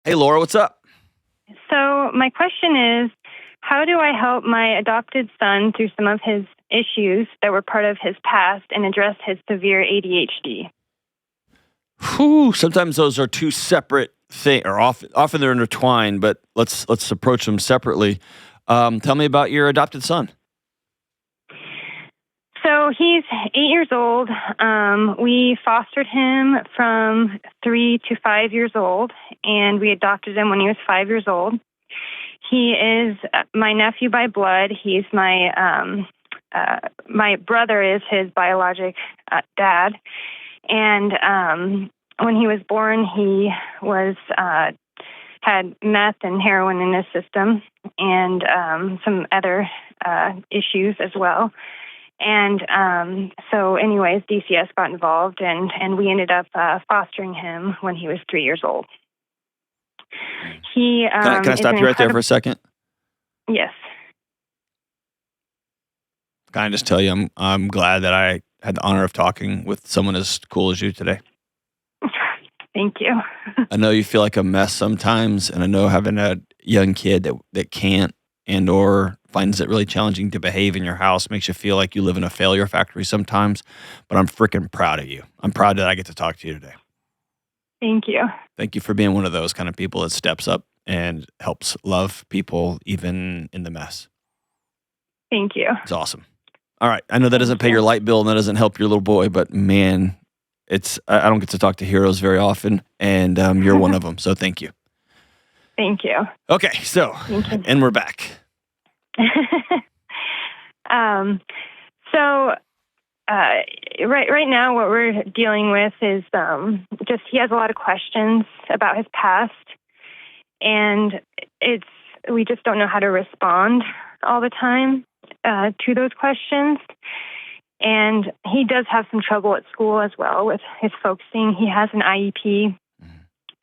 Hey, Laura, what's up? So my question is, how do I help my adopted son through some of his issues that were part of his past and address his severe ADHD? Whew, sometimes those are two separate things, or often they're intertwined. But let's approach them separately. Tell me about your adopted son. So he's 8 years old. We fostered him from 3 to 5 years old, and we adopted him when he was 5 years old. He is my nephew by blood. He's my brother is his biologic dad, and when he was born, he was had meth and heroin in his system, and some other issues as well. And so anyways, DCS got involved, and we ended up fostering him when he was 3 years old. He Can I stop you right there for a second? Yes. Can I just tell you, I'm glad that I had the honor of talking with someone as cool as you today. Thank you. I know you feel like a mess sometimes, and I know having a young kid that can't and or finds it really challenging to behave in your house makes you feel like you live in a failure factory sometimes. But I'm freaking proud of you. I'm proud that I get to talk to you today. Thank you. Thank you for being one of those kind of people that steps up and helps love people even in the mess. Thank you. It's awesome. All right. I know that doesn't pay your light bill and that doesn't help your little boy, but man, I don't get to talk to heroes very often, and you're one of them. So thank you. Thank you. Okay. So, and we're back. Right now, what we're dealing with is just he has a lot of questions about his past, and we just don't know how to respond all the time to those questions. And he does have some trouble at school as well with his focusing. He has an IEP,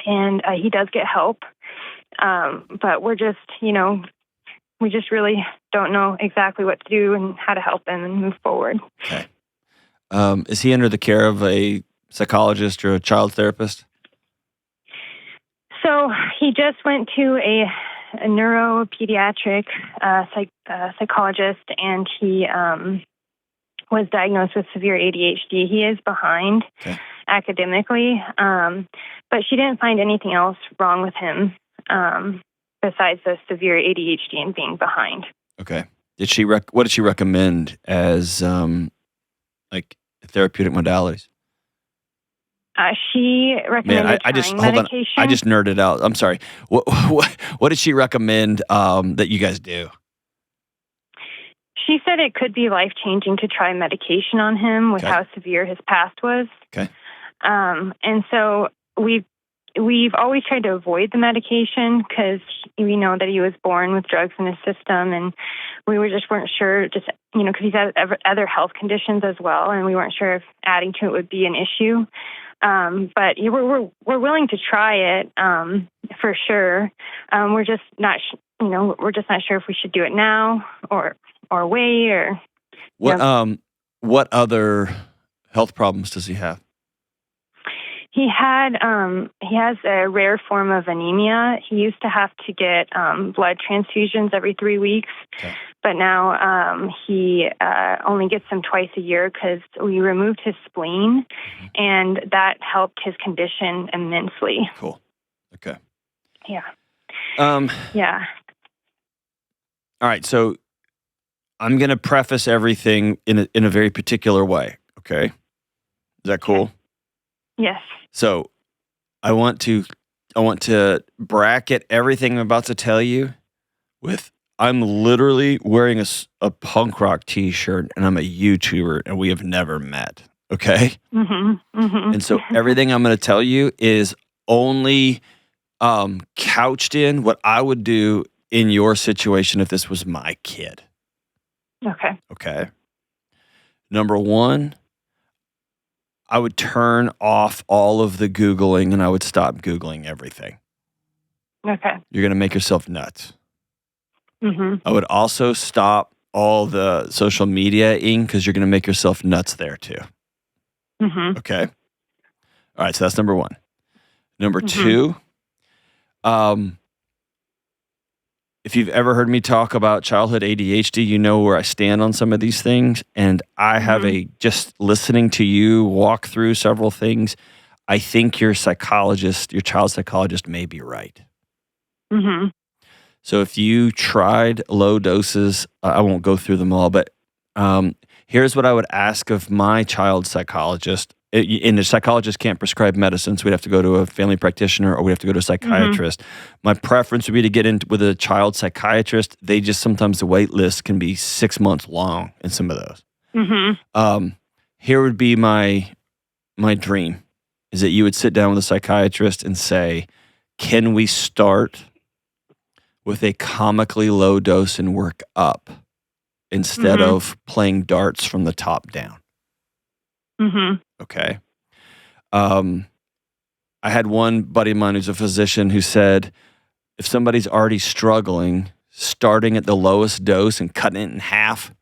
and he does get help. But we're just, we just really don't know exactly what to do and how to help him and move forward. Okay. Is he under the care of a psychologist or a child therapist? So he just went to a neuropediatric psychologist, and he was diagnosed with severe ADHD. He is behind academically, but she didn't find anything else wrong with him besides the severe ADHD and being behind. Okay. What did she recommend as like therapeutic modalities? She recommended medication. Hold on. I just nerded out. I'm sorry. What did she recommend that you guys do? She said it could be life-changing to try medication on him with how severe his past was. Okay. And so we've always tried to avoid the medication because we know that he was born with drugs in his system, and we weren't sure, because he's had other health conditions as well, and we weren't sure if adding to it would be an issue. But we're willing to try it for sure. We're just not sure if we should do it now or wait or. What other health problems does he have? He has a rare form of anemia. He used to have to get blood transfusions every 3 weeks, but now he only gets them twice a year because we removed his spleen, and that helped his condition immensely. Cool. Okay. Yeah. Yeah. All right. So I'm going to preface everything in a very particular way. Okay. Is that cool? Okay. Yes. So I want to bracket everything I'm about to tell you with I'm literally wearing a punk rock t-shirt, and I'm a YouTuber, and we have never met. Okay. Mm-hmm. Mm-hmm. And so everything I'm going to tell you is only couched in what I would do in your situation if this was my kid. Okay. Okay. Number one, I would turn off all of the Googling, and I would stop Googling everything. Okay. You're going to make yourself nuts. Mm-hmm. I would also stop all the social media-ing because you're going to make yourself nuts there too. Mm-hmm. Okay. All right. So that's number one. Number two, Um, if you've ever heard me talk about childhood ADHD, you know where I stand on some of these things. And I have Mhm. just listening to you walk through several things, I think your psychologist, your child psychologist may be right. Mhm. So if you tried low doses, I won't go through them all, but um, here's what I would ask of my child psychologist. And the psychologist can't prescribe medicines. We'd have to go to a family practitioner or we'd have to go to a Mhm. psychiatrist. My preference would be to get in with a child psychiatrist. They just sometimes the wait list can be 6 months long in some of those. Mhm. Um, Here would be my dream is that you would sit down with a psychiatrist and say, can we start with a comically low dose and work up instead Mhm. of playing darts from the top down? Mhm. Okay. Um, I had one buddy of mine who's a physician who said if somebody's already struggling, starting at the lowest dose and cutting it in half,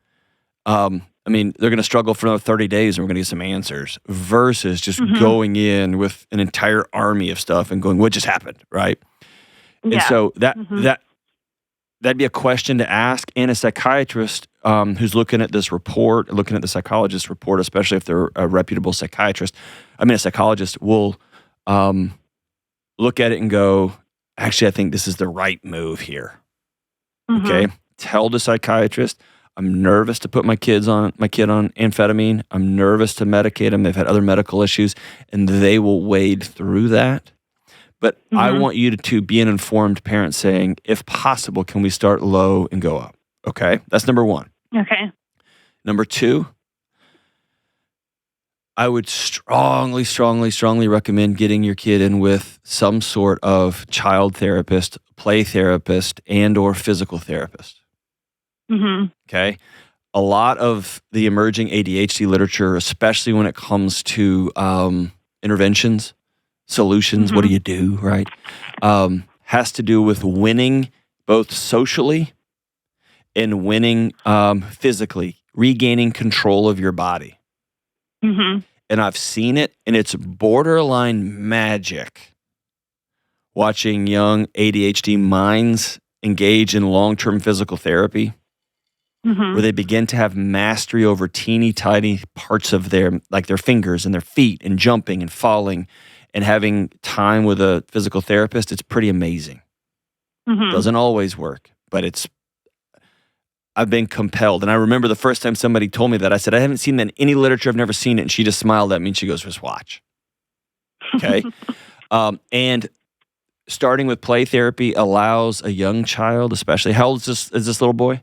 I mean, they're going to struggle for another 30 days and we're going to get some answers versus just Mhm. going in with an entire army of stuff and going, what just happened? Right. And Yeah. so Mhm. that'd be a question to ask, and a psychiatrist who's looking at this report, looking at the psychologist's report, especially if they're a reputable psychiatrist. I mean, a psychologist will um, look at it and go, actually, I think this is the right move here. Okay, Mhm. tell the psychiatrist, I'm nervous to put my kid on amphetamine. I'm nervous to medicate them. They've had other medical issues, and they will wade through that. But I Mhm. want you to be an informed parent saying, if possible, can we start low and go up? Okay. That's number one. Okay. Number two, I would strongly, strongly, strongly recommend getting your kid in with some sort of child therapist, play therapist, and or physical therapist. Mhm. Okay. A lot of the emerging ADHD literature, especially when it comes to interventions, solutions, what do Mhm. you do, right? Has to do with winning both socially and winning physically, regaining control of your body. Mhm. And I've seen it, and it's borderline magic watching young ADHD minds engage in long term physical therapy where Mhm. they begin to have mastery over teeny tiny parts of their fingers and their feet and jumping and falling and having time with a physical therapist. It's pretty amazing. Mhm. Doesn't always work, but I've been compelled. And I remember the first time somebody told me that, I said, I haven't seen that in any literature. I've never seen it. And she just smiled at me and she goes, just watch. Okay. And starting with play therapy allows a young child, especially, how old is this little boy?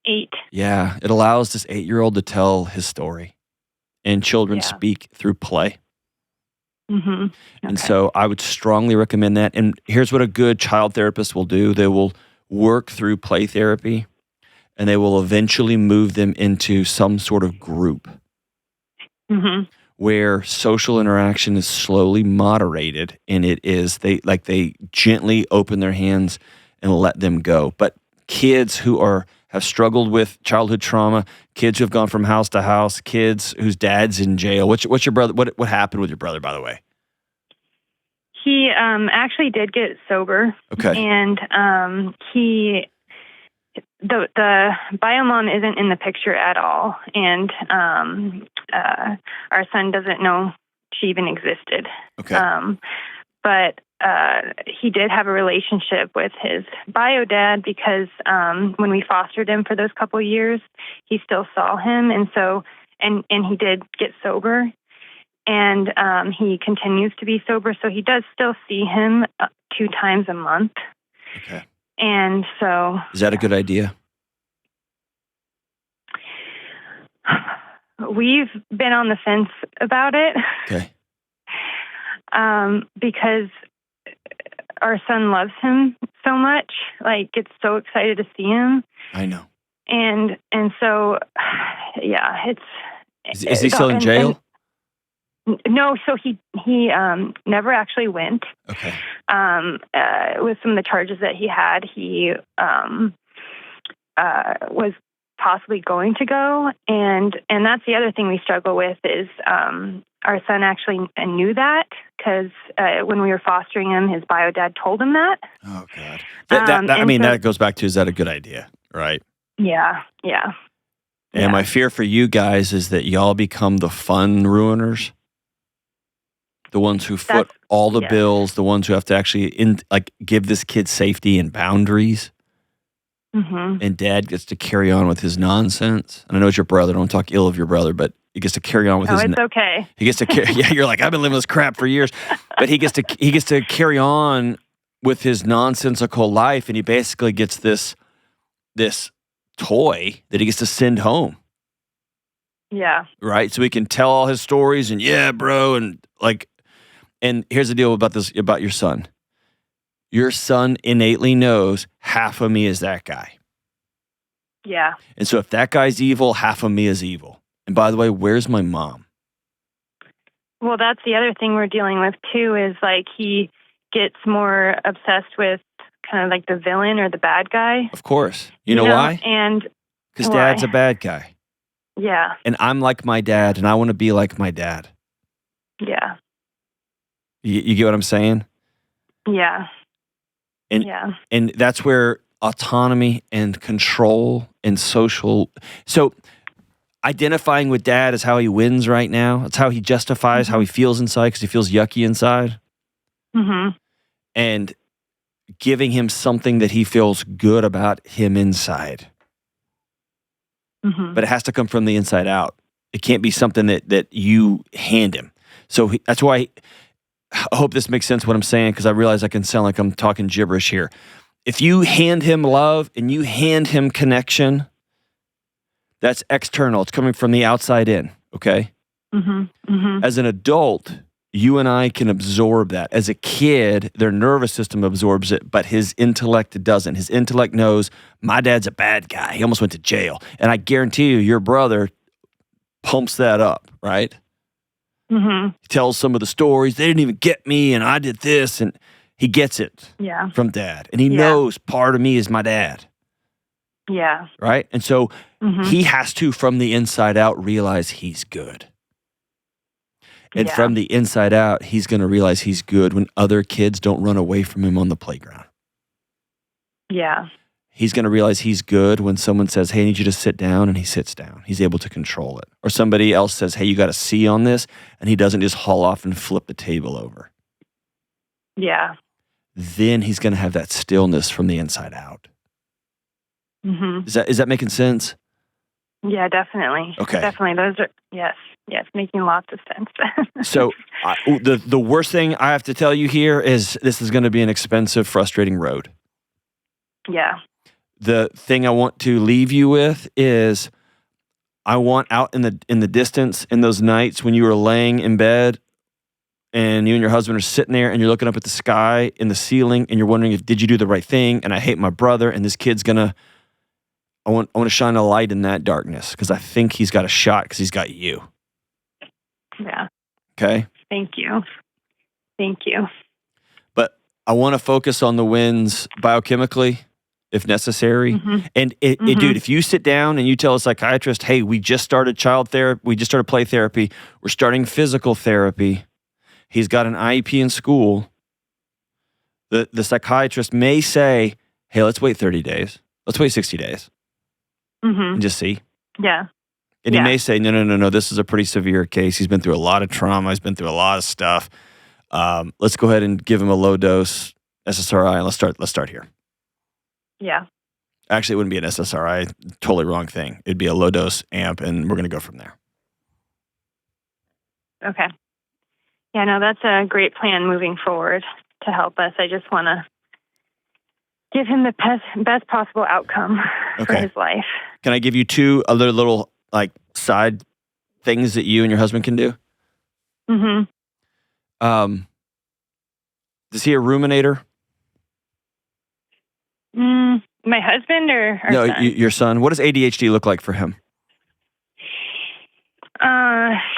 8. Yeah. It allows this 8-year-old to tell his story, and children Yeah. speak through play. Mhm. And Okay. so I would strongly recommend that. And here's what a good child therapist will do. They will work through play therapy and they will eventually move them into some sort of group Mhm. where social interaction is slowly moderated, and they gently open their hands and let them go. But kids who have struggled with childhood trauma, kids who have gone from house to house, kids whose dad's in jail. What's your brother? What happened with your brother, by the way? He actually did get sober, Okay. and he the biomom isn't in the picture at all, and our son doesn't know she even existed. Okay. Um, but he did have a relationship with his bio dad because when we fostered him for those couple years, he still saw him, and so and he did get sober, and he continues to be sober, so he does still see him 2 times a month, Okay. and so Is that a good idea? we've been on the fence about it Okay. because our son loves him so much, like gets so excited to see him, I know. and so yeah, it's Is he still in and jail? no, so he never actually went. Okay. With some of the charges that he had, he was possibly going to go, and that's the other thing we struggle with is our son actually knew that because when we were fostering him, his bio dad told him that. Oh, God. That goes back to, is that a good idea, right? Yeah. And my fear for you guys is that y'all become the fun ruiners, the ones who foot all the bills, the ones who have to actually give this kid safety and boundaries. Mm-hmm. And dad gets to carry on with his nonsense. And I know it's your brother. Don't talk ill of your brother, but he gets to carry on with his. It's okay. He gets to carry. Yeah, you're like, I've been living this crap for years, but he gets to carry on with his nonsensical life, and he basically gets this toy that he gets to send home. Yeah. Right. So he can tell all his stories, and yeah, bro, and and here's the deal about your son. Your son innately knows half of me is that guy. Yeah. And so if that guy's evil, half of me is evil. And by the way, where's my mom? Well, that's the other thing we're dealing with too, is like he gets more obsessed with kind of like the villain or the bad guy. Of course. You know why? And because dad's a bad guy. Yeah. And I'm like my dad, and I want to be like my dad. Yeah. You get what I'm saying? Yeah. And that's where autonomy and control and social. So identifying with dad is how he wins right now. It's how he justifies how he feels inside, because he feels yucky inside. Mm-hmm. And giving him something that he feels good about him inside. Mm-hmm. But it has to come from the inside out. It can't be something that you hand him. So that's why I hope this makes sense what I'm saying, because I realize I can sound like I'm talking gibberish here. If you hand him love and you hand him connection, that's external. It's coming from the outside in, okay? Mm-hmm. Mm-hmm. As an adult, you and I can absorb that. As a kid, their nervous system absorbs it, but his intellect doesn't. His intellect knows, my dad's a bad guy. He almost went to jail. And I guarantee you, your brother pumps that up, right? Mm-hmm. He tells some of the stories. They didn't even get me, and I did this, and he gets it from dad. And he knows part of me is my dad. Yeah. Right? And so he has to, from the inside out, realize he's good. And from the inside out, he's going to realize he's good when other kids don't run away from him on the playground. Yeah. He's going to realize he's good when someone says, hey, I need you to sit down, and he sits down. He's able to control it. Or somebody else says, hey, you got a C on this, and he doesn't just haul off and flip the table over. Yeah. Then he's going to have that stillness from the inside out. Mm-hmm. Is that making sense? Yeah, definitely. Okay. Definitely. Those are, yes, making lots of sense. So the worst thing I have to tell you here is this is going to be an expensive, frustrating road. Yeah. The thing I want to leave you with is I want out in the distance, in those nights when you were laying in bed and you and your husband are sitting there and you're looking up at the sky in the ceiling and you're wondering did you do the right thing, and I hate my brother, and this kid's gonna, I want to shine a light in that darkness, because I think he's got a shot because he's got you. Yeah. Okay? Thank you. But I want to focus on the wins biochemically, if necessary. Mm-hmm. And dude, if you sit down and you tell a psychiatrist, hey, we just started child therapy, we just started play therapy, we're starting physical therapy, he's got an IEP in school, the psychiatrist may say, hey, let's wait 30 days. Let's wait 60 days. And just see. Yeah. And he may say, no, this is a pretty severe case. He's been through a lot of trauma. He's been through a lot of stuff. Let's go ahead and give him a low dose SSRI, and let's start here. Yeah. Actually, it wouldn't be an SSRI. Totally wrong thing. It'd be a low dose amp, and we're going to go from there. Okay. Yeah, no, that's a great plan moving forward to help us. I just want to give him the best possible outcome for his life. Can I give you two other little side things that you and your husband can do? Mm-hmm. Is he a ruminator? My husband or no, son? Your son. What does ADHD look like for him?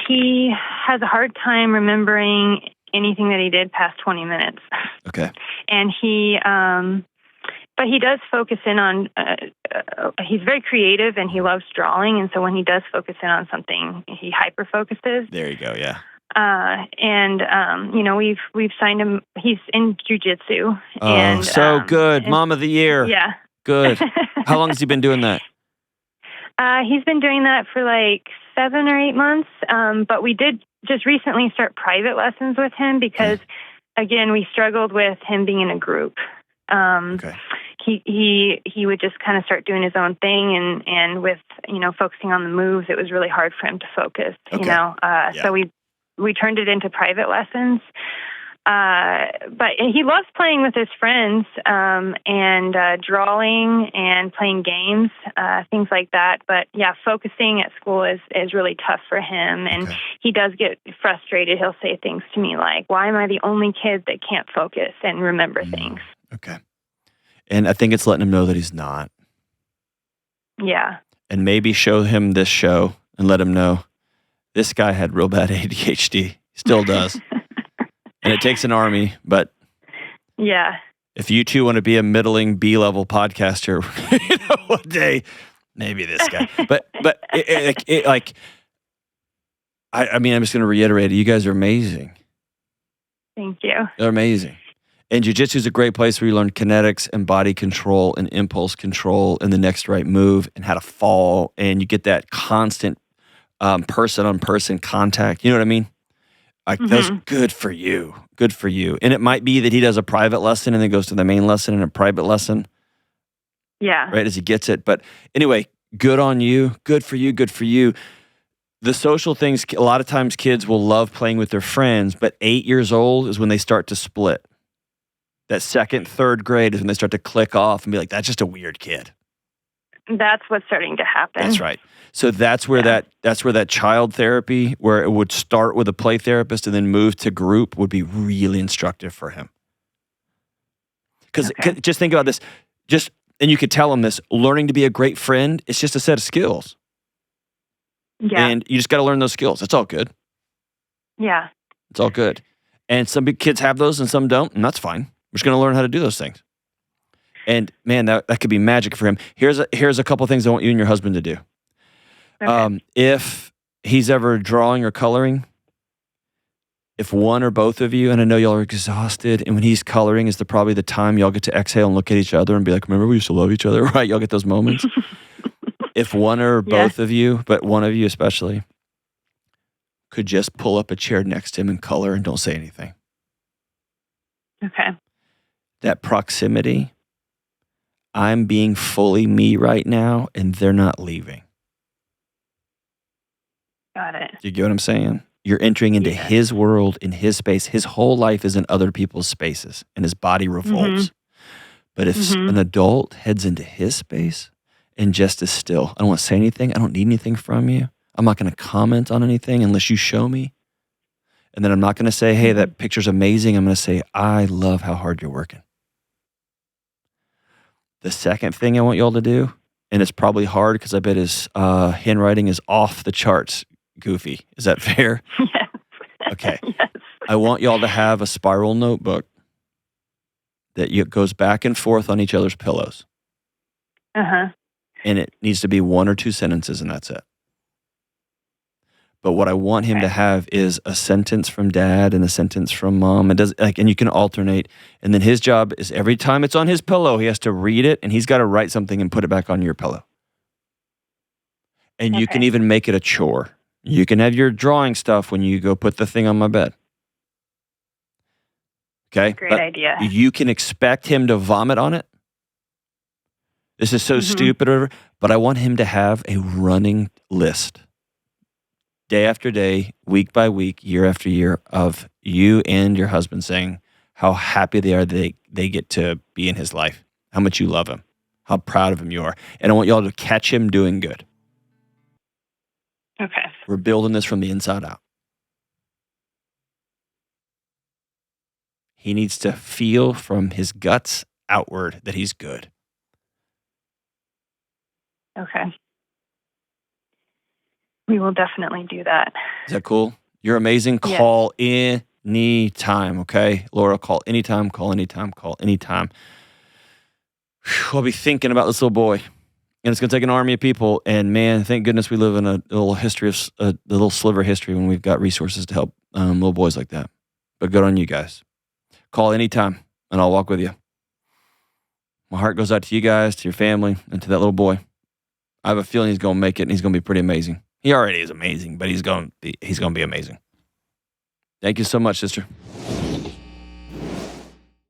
He has a hard time remembering anything that he did past 20 minutes. Okay. And but he does focus in on, he's very creative and he loves drawing. And so when he does focus in on something, he hyper-focuses. There you go, yeah. We've signed him. He's in jujitsu. Oh, so good. Mom of the year. Yeah. Good. How long has he been doing that? He's been doing that for like 7 or 8 months. But we did just recently start private lessons with him because, again, we struggled with him being in a group. Okay. He would just kind of start doing his own thing, and with focusing on the moves, it was really hard for him to focus. Okay. So we turned it into private lessons. But he loves playing with his friends, and drawing and playing games, things like that. But yeah, focusing at school is really tough for him. And he does get frustrated. He'll say things to me like, "Why am I the only kid that can't focus and remember things?" Okay. And I think it's letting him know that he's not. Yeah. And maybe show him this show and let him know this guy had real bad ADHD. Still does. And it takes an army, but yeah, if you two want to be a middling B-level podcaster, one day, maybe this guy. But I'm just going to reiterate it. You guys are amazing. Thank you. They're amazing. And jiu-jitsu is a great place where you learn kinetics and body control and impulse control and the next right move and how to fall. And you get that constant person-on-person contact. You know what I mean? That's good for you. Good for you. And it might be that he does a private lesson and then goes to the main lesson and a private lesson. Yeah. Right, as he gets it. But anyway, good on you. Good for you. Good for you. The social things, a lot of times kids will love playing with their friends, but 8 years old is when they start to split. That second, third grade is when they start to click off and be like, that's just a weird kid. That's what's starting to happen. That's right. So that's where that child therapy, where it would start with a play therapist and then move to group, would be really instructive for him. Because just think about this, and you could tell him this: learning to be a great friend, it's just a set of skills. Yeah. And you just got to learn those skills. It's all good. Yeah. It's all good. And some big kids have those and some don't, and that's fine. We're just going to learn how to do those things. And man, that could be magic for him. Here's a couple things I want you and your husband to do. Okay. If he's ever drawing or coloring, if one or both of you, and I know y'all are exhausted, and when he's coloring is probably the time y'all get to exhale and look at each other and be like, remember we used to love each other, right? Y'all get those moments. If one or both of you, but one of you especially, could just pull up a chair next to him and color and don't say anything. Okay. That proximity, I'm being fully me right now, and they're not leaving. Got it. Do you get what I'm saying? You're entering into his world, in his space. His whole life is in other people's spaces, and his body revolts. But if an adult heads into his space and just is still, I don't want to say anything. I don't need anything from you. I'm not going to comment on anything unless you show me. And then I'm not going to say, hey, that picture's amazing. I'm going to say, I love how hard you're working. The second thing I want y'all to do, and it's probably hard because I bet his handwriting is off the charts goofy. Is that fair? Yes. Okay. Yes. I want y'all to have a spiral notebook that goes back and forth on each other's pillows. Uh-huh. And it needs to be 1 or 2 sentences, and that's it. But what I want him to have is a sentence from dad and a sentence from mom. And you can alternate. And then his job is every time it's on his pillow, he has to read it, and he's got to write something and put it back on your pillow. And you can even make it a chore. You can have your drawing stuff when you go put the thing on my bed. Okay? Great idea. You can expect him to vomit on it. This is so stupid, or whatever, but I want him to have a running list. Day after day, week by week, year after year, of you and your husband saying how happy they are that they get to be in his life, how much you love him, how proud of him you are. And I want y'all to catch him doing good. Okay. We're building this from the inside out. He needs to feel from his guts outward that he's good. Okay. We will definitely do that. Is that cool? You're amazing. Yes. Call anytime, okay? Laura, call anytime, call anytime, call anytime. Whew, I'll be thinking about this little boy. And it's going to take an army of people. And man, thank goodness we live in a little history of a little sliver of history when we've got resources to help little boys like that. But good on you guys. Call anytime, and I'll walk with you. My heart goes out to you guys, to your family, and to that little boy. I have a feeling he's going to make it, and he's going to be pretty amazing. He already is amazing, but he's going to be amazing. Thank you so much, sister.